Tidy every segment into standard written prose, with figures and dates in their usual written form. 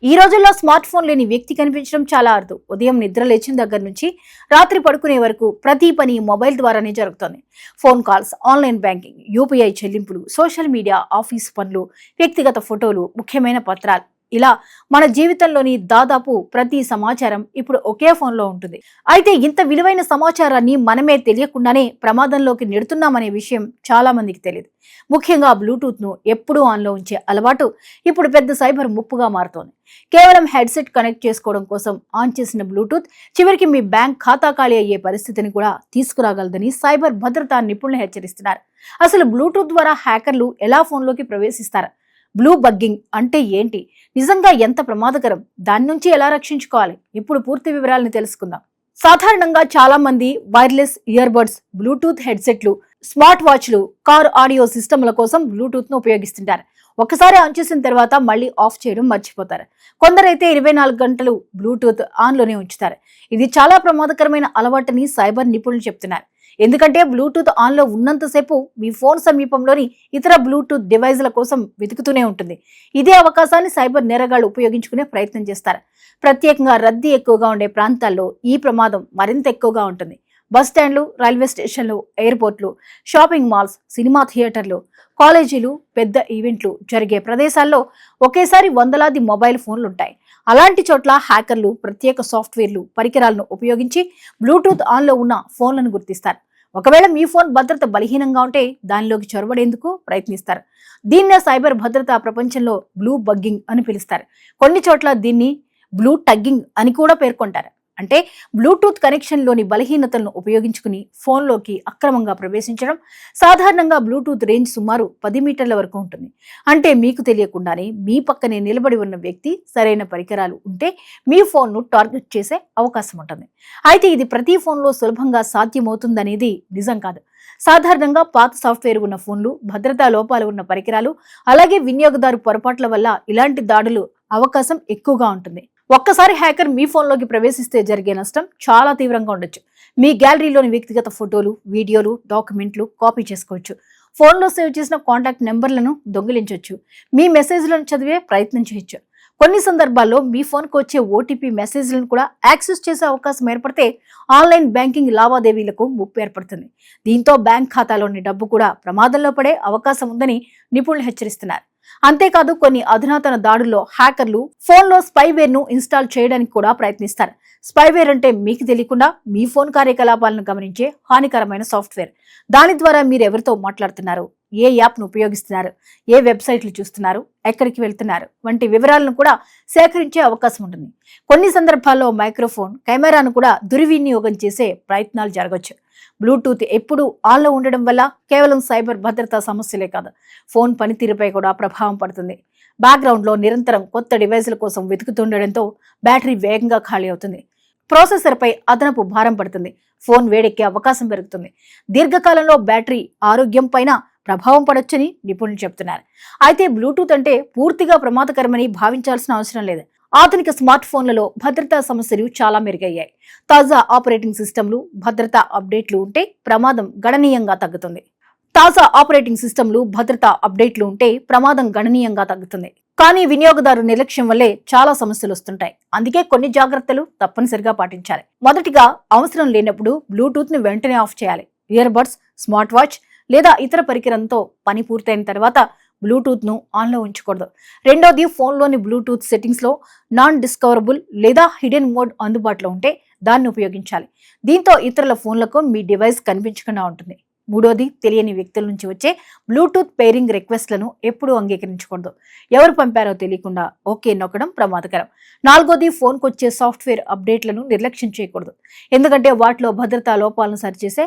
ఈ రోజుల్లో smart phone లేని వ్యక్తి కనిపించడం చాలా అరుదు. ఉదయం నిద్ర లేచిన దగ్గర నుంచి రాత్రి పడుకునే వరకు ప్రతి పని మొబైల్ ద్వారానే జరుగుతోంది. Phone calls, online banking, UPI చెల్లింపులు, సోషల్ మీడియా, ఆఫీస్ పనులు, వ్యక్తిగత ఫోటోలు, ముఖ్యమైన పత్రాలు, ఇలా మన జీవితంలోని దాదాపు ప్రతి సమాచారం ఇప్పుడు ఒకే ఫోన్లో ఉంటుంది. అయితే ఇంత విలువైన సమాచారాన్ని మనమే తెలియకుండానే ప్రమాదంలోకి నెడుతున్నామనే విషయం చాలా మందికి తెలియదు. ముఖ్యంగా బ్లూటూత్ ను ఎప్పుడూ ఆన్లో ఉంచే అలవాటు ఇప్పుడు పెద్ద సైబర్ ముప్పుగా మారుతోంది. కేవలం హెడ్సెట్ కనెక్ట్ చేసుకోవడం కోసం ఆన్ చేసిన బ్లూటూత్ చివరికి మీ బ్యాంక్ ఖాతా ఖాళీ అయ్యే పరిస్థితిని కూడా తీసుకురాగలదని సైబర్ భద్రతా నిపుణులు హెచ్చరిస్తున్నారు. అసలు బ్లూటూత్ ద్వారా హ్యాకర్లు ఎలా ఫోన్లోకి ప్రవేశిస్తారు? బ్లూ బగ్గింగ్ అంటే ఏంటి? నిజంగా ఎంత ప్రమాదకరం? దాని నుంచి ఎలా రక్షించుకోవాలి? ఇప్పుడు పూర్తి వివరాలను తెలుసుకుందాం. సాధారణంగా చాలా మంది వైర్లెస్ ఇయర్ బడ్స్, బ్లూటూత్ హెడ్సెట్లు, స్మార్ట్ వాచ్లు, కార్ ఆడియో సిస్టమ్ల కోసం బ్లూటూత్ ను ఉపయోగిస్తుంటారు. ఒకసారి ఆన్ చేసిన తర్వాత మళ్ళీ ఆఫ్ చేయడం మర్చిపోతారు. కొందరైతే 24 గంటలు బ్లూటూత్ ఆన్లోనే ఉంచుతారు. ఇది చాలా ప్రమాదకరమైన అలవాటుని సైబర్ నిపుణులు చెప్తున్నారు. ఎందుకంటే బ్లూటూత్ ఆన్లో ఉన్నంతసేపు మీ ఫోన్ సమీపంలోని ఇతర బ్లూటూత్ డివైజ్ల కోసం వెతుకుతూనే ఉంటుంది. ఇదే అవకాశాన్ని సైబర్ నేరగాళ్లు ఉపయోగించుకునే ప్రయత్నం చేస్తారు. ప్రత్యేకంగా రద్దీ ఎక్కువగా ఉండే ప్రాంతాల్లో ఈ ప్రమాదం మరింత ఎక్కువగా ఉంటుంది. బస్ స్టాండ్లు, రైల్వే స్టేషన్లు, ఎయిర్పోర్ట్లు, షాపింగ్ మాల్స్, సినిమా థియేటర్లు, కాలేజీలు, పెద్ద ఈవెంట్లు జరిగే ప్రదేశాల్లో ఒకేసారి వందలాది మొబైల్ ఫోన్లుంటాయి. అలాంటి చోట్ల హ్యాకర్లు ప్రత్యేక సాఫ్ట్వేర్లు, పరికరాలను ఉపయోగించి బ్లూటూత్ ఆన్లో ఉన్న ఫోన్లను గుర్తిస్తారు. ఒకవేళ మీ ఫోన్ భద్రత బలహీనంగా ఉంటే దానిలోకి చొరబడేందుకు ప్రయత్నిస్తారు. దీన్నే సైబర్ భద్రతా ప్రపంచంలో బ్లూ బగ్గింగ్ అని పిలుస్తారు. కొన్ని చోట్ల దీన్ని బ్లూ టగ్గింగ్ అని కూడా పేర్కొంటారు. అంటే బ్లూటూత్ కనెక్షన్లోని బలహీనతలను ఉపయోగించుకుని ఫోన్లోకి అక్రమంగా ప్రవేశించడం. సాధారణంగా బ్లూటూత్ రేంజ్ సుమారు 10 మీటర్ల వరకు ఉంటుంది. అంటే మీకు తెలియకుండానే మీ పక్కనే నిలబడి ఉన్న వ్యక్తి సరైన పరికరాలు ఉంటే మీ ఫోన్ను టార్గెట్ చేసే అవకాశం ఉంటుంది. అయితే ఇది ప్రతి ఫోన్లో సులభంగా సాధ్యమవుతుందనేది నిజం కాదు. సాధారణంగా పాత సాఫ్ట్వేర్ ఉన్న ఫోన్లు, భద్రతా లోపాలు ఉన్న పరికరాలు, అలాగే వినియోగదారు పొరపాట్ల వల్ల ఇలాంటి దాడులు అవకాశం ఎక్కువగా ఉంటుంది. ఒక్కసారి హ్యాకర్ మీ ఫోన్లోకి ప్రవేశిస్తే జరిగే నష్టం చాలా తీవ్రంగా ఉండొచ్చు. మీ గ్యాలరీలోని వ్యక్తిగత ఫోటోలు, వీడియోలు, డాక్యుమెంట్లు కాపీ చేసుకోవచ్చు. ఫోన్లో సేవ్ చేసిన కాంటాక్ట్ నెంబర్లను దొంగిలించవచ్చు. మీ మెసేజ్లను చదివే ప్రయత్నం చేయొచ్చు. కొన్ని సందర్భాల్లో మీ ఫోన్కు వచ్చే ఓటీపీ మెసేజ్లను కూడా యాక్సెస్ చేసే అవకాశం ఏర్పడితే ఆన్లైన్ బ్యాంకింగ్ లావాదేవీలకు ముప్పు ఏర్పడుతుంది. దీంతో బ్యాంక్ ఖాతాలోని డబ్బు కూడా ప్రమాదంలో పడే అవకాశం ఉందని నిపుణులు హెచ్చరిస్తున్నారు. అంతేకాదు కొన్ని అధునాతన దాడుల్లో హ్యాకర్లు ఫోన్లో స్పైవేర్ ను ఇన్స్టాల్ చేయడానికి కూడా ప్రయత్నిస్తారు. స్పైవేర్ అంటే మీకు తెలియకుండా మీ ఫోన్ కార్యకలాపాలను గమనించే హానికరమైన సాఫ్ట్వేర్. దాని ద్వారా మీరు ఎవరితో మాట్లాడుతున్నారు, ఏ యాప్ను ఉపయోగిస్తున్నారు, ఏ వెబ్సైట్లు చూస్తున్నారు, ఎక్కడికి వెళ్తున్నారు వంటి వివరాలను కూడా సేకరించే అవకాశం ఉంటుంది. కొన్ని సందర్భాల్లో మైక్రోఫోన్, కెమెరాను కూడా దుర్వినియోగం చేసే ప్రయత్నాలు జరగవచ్చు. బ్లూటూత్ ఎప్పుడూ ఆన్లో ఉండడం వల్ల కేవలం సైబర్ భద్రతా సమస్యలే కాదు, ఫోన్ పనితీరుపై కూడా ప్రభావం పడుతుంది. బ్యాక్గ్రౌండ్లో నిరంతరం కొత్త డివైజ్ల కోసం వెతుకుతుండడంతో బ్యాటరీ వేగంగా ఖాళీ అవుతుంది. ప్రాసెసర్పై అదనపు భారం పడుతుంది. ఫోన్ వేడెక్కే అవకాశం పెరుగుతుంది. దీర్ఘకాలంలో బ్యాటరీ ఆరోగ్యం పైన ప్రభావం పడొచ్చని నిపుణులు చెబుతున్నారు. అయితే బ్లూటూత్ అంటే పూర్తిగా ప్రమాదకరమని భావించాల్సిన అవసరం లేదు. ఆధునిక స్మార్ట్ ఫోన్లలో భద్రతా సమస్యలు చాలా మెరుగయ్యాయి. తాజా ఆపరేటింగ్ సిస్టమ్లు, భద్రతా అప్డేట్లు ఉంటే ప్రమాదం గణనీయంగా తగ్గుతుంది. కానీ వినియోగదారు నిర్లక్ష్యం వల్లే చాలా సమస్యలు వస్తుంటాయి. అందుకే కొన్ని జాగ్రత్తలు తప్పనిసరిగా పాటించాలి. మొదటిగా, అవసరం లేనప్పుడు బ్లూటూత్ ని వెంటనే ఆఫ్ చేయాలి. ఇయర్ బడ్స్, స్మార్ట్ వాచ్ లేదా ఇతర పరికరంతో పని పూర్తయిన తర్వాత బ్లూటూత్ ను ఆన్లో ఉంచకూడదు. రెండోది, ఫోన్లోని బ్లూటూత్ సెట్టింగ్స్ లో నాన్ డిస్కవరబుల్ లేదా హిడెన్ మోడ్ అందుబాటులో ఉంటే దాన్ని ఉపయోగించాలి. దీంతో ఇతరుల ఫోన్లకు మీ డివైస్ కనిపించకుండా ఉంటుంది. మూడోది, తెలియని వ్యక్తుల నుంచి వచ్చే బ్లూటూత్ పేరింగ్ రిక్వెస్ట్లను ఎప్పుడూ అంగీకరించకూడదు. ఎవరు పంపారో తెలియకుండా ఓకే నొక్కడం ప్రమాదకరం. నాలుగోది, ఫోన్కు వచ్చే సాఫ్ట్వేర్ అప్డేట్లను నిర్లక్ష్యం చేయకూడదు. ఎందుకంటే వాటిలో భద్రతా లోపాలను సరిచేసే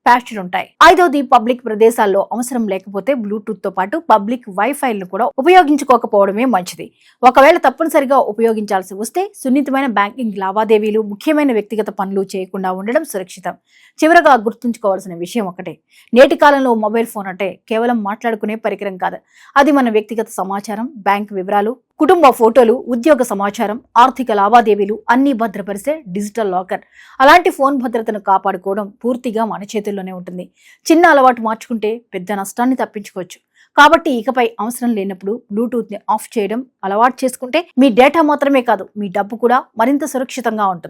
ప్యాచ్లు ఉంటాయి. ఐదోది, పబ్లిక్ ప్రదేశాల్లో అవసరం లేకపోతే బ్లూటూత్ తో పాటు పబ్లిక్ వైఫైలను కూడా ఉపయోగించుకోకపోవడమే మంచిది. ఒకవేళ తప్పనిసరిగా ఉపయోగించాల్సి వస్తే సున్నితమైన బ్యాంకింగ్ లావాదేవీలు, ముఖ్యమైన వ్యక్తిగత పనులు చేయకుండా ఉండడం సురక్షితం. చివరగా గుర్తుంచుకోవాల్సిన విషయం ఒకటే, నేటి కాలంలో మొబైల్ ఫోన్ అంటే కేవలం మాట్లాడుకునే పరికరం కాదు. అది మన వ్యక్తిగత సమాచారం, బ్యాంక్ వివరాలు, కుటుంబ ఫోటోలు, ఉద్యోగ సమాచారం, ఆర్థిక లావాదేవీలు అన్ని భద్రపరిచే డిజిటల్ లాకర్. అలాంటి ఫోన్ భద్రతను కాపాడుకోవడం పూర్తిగా మన చేతుల్లోనే ఉంటుంది. చిన్న అలవాటు మార్చుకుంటే పెద్ద నష్టాన్ని తప్పించుకోవచ్చు. కాబట్టి ఇకపై అవసరం లేనప్పుడు బ్లూటూత్ ని ఆఫ్ చేయడం అలవాటు చేసుకుంటే మీ డేటా మాత్రమే కాదు మీ డబ్బు కూడా మరింత సురక్షితంగా ఉంటుంది.